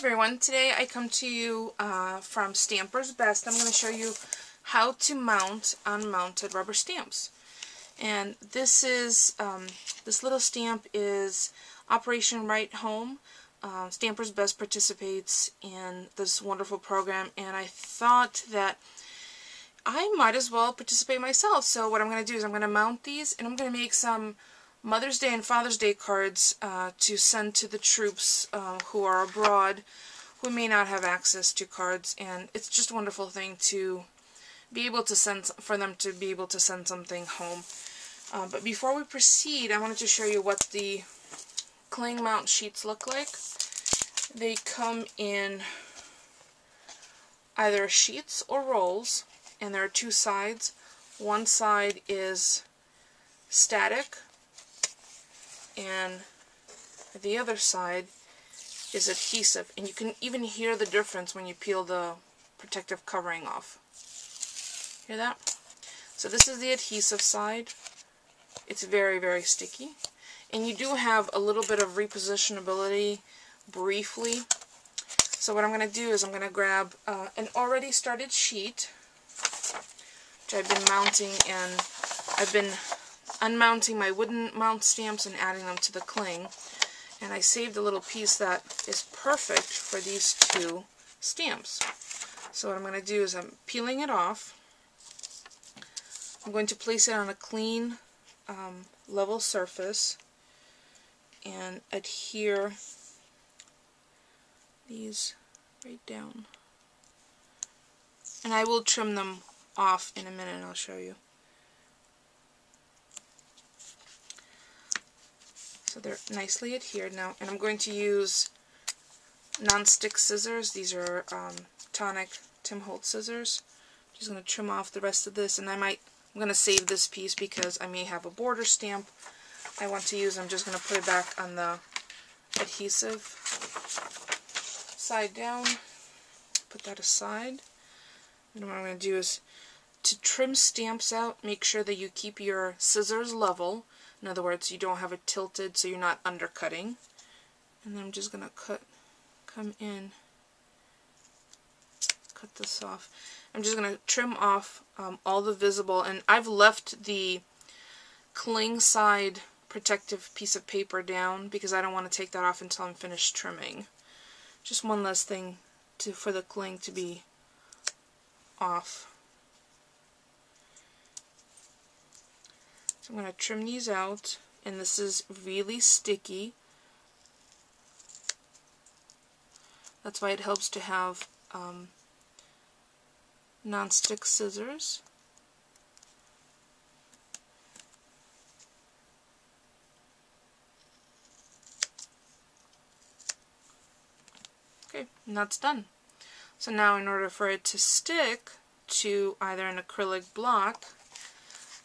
everyone, today I come to you from Stampers Best. I'm going to show you how to mount unmounted rubber stamps. And this is, this little stamp is Operation Right Home. Stampers Best participates in this wonderful program, and I thought that I might as well participate myself. So what I'm going to do is I'm going to mount these, and I'm going to make some Mother's Day and Father's Day cards to send to the troops who are abroad, who may not have access to cards. And it's just a wonderful thing to be able to send, for them to be able to send something home. But before we proceed, I wanted to show you what the cling mount sheets look like. They come in either sheets or rolls, and there are two sides. One side is static, and the other side is adhesive, and you can even hear the difference when you peel the protective covering off. Hear that? So this is the adhesive side. It's very, very sticky, and you do have a little bit of repositionability briefly. So what I'm going to do is I'm going to grab an already started sheet, which I've been mounting, and I've been unmounting my wooden mount stamps and adding them to the cling. And I saved a little piece that is perfect for these two stamps. So what I'm going to do is I'm peeling it off. I'm going to place it on a clean, level surface and adhere these right down. And I will trim them off in a minute, and I'll show you. So they're nicely adhered now, and I'm going to use non-stick scissors. These are Tonic Tim Holtz scissors. I'm just going to trim off the rest of this, and I'm going to save this piece because I may have a border stamp I want to use. I'm just going to put it back on the adhesive side down. Put that aside. And what I'm going to do is to trim stamps out, make sure that you keep your scissors level. In other words, you don't have it tilted so you're not undercutting. And then I'm just going to come in, cut this off. I'm just going to trim off all the visible, and I've left the cling side protective piece of paper down because I don't want to take that off until I'm finished trimming. Just one less thing for the cling to be off. So I'm going to trim these out, and this is really sticky. That's why it helps to have non-stick scissors. Okay, and that's done. So now in order for it to stick to either an acrylic block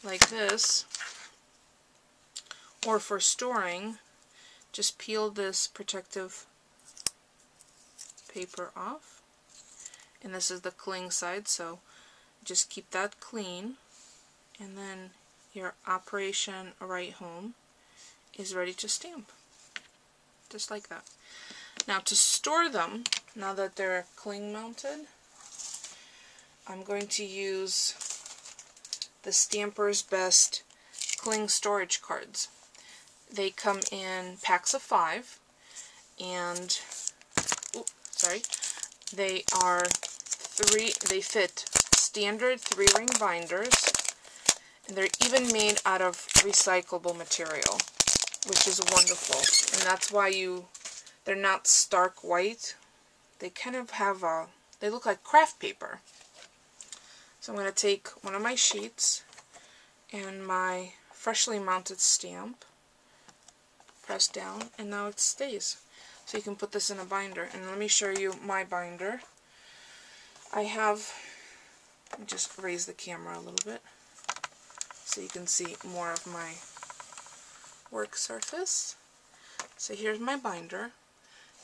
like this, or for storing, just peel this protective paper off. And this is the cling side, so just keep that clean, and then your Operation Right Home is ready to stamp. Just like that. Now to store them, now that they're cling mounted, I'm going to use the Stampers Best cling storage cards. They come in packs of 5, and they are they fit standard 3-ring binders, and they're even made out of recyclable material, which is wonderful. And that's why they're not stark white. They kind of have they look like craft paper. So I'm going to take one of my sheets and my freshly mounted stamp, press down, and now it stays. So you can put this in a binder. And let me show you my binder. Let me just raise the camera a little bit so you can see more of my work surface. So here's my binder.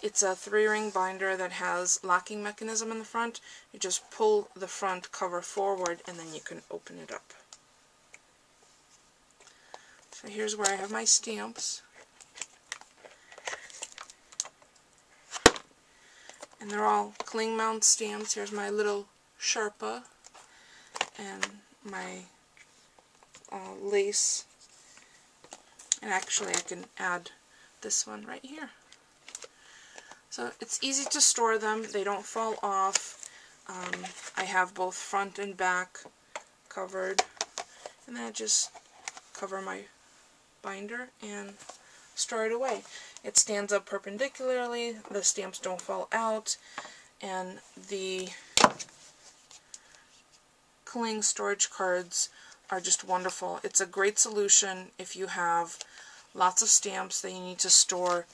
It's a 3-ring binder that has locking mechanism in the front. You just pull the front cover forward, and then you can open it up. So here's where I have my stamps. And they're all cling mount stamps. Here's my little Sherpa and my lace. And actually I can add this one right here. So it's easy to store them. They don't fall off. I have both front and back covered. And then I just cover my binder and store it away. It stands up perpendicularly, the stamps don't fall out, and the cling storage cards are just wonderful. It's a great solution if you have lots of stamps that you need to store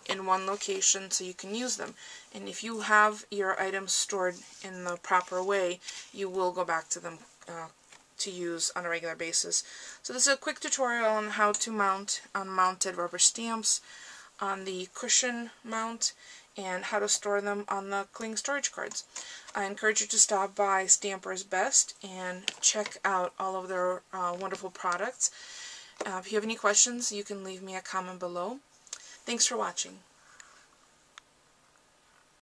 in one location so you can use them. And if you have your items stored in the proper way, you will go back to them to use on a regular basis. So this is a quick tutorial on how to mount unmounted rubber stamps on the cushion mount and how to store them on the cling storage cards. I encourage you to stop by Stampers Best and check out all of their wonderful products. If you have any questions, you can leave me a comment below. Thanks for watching.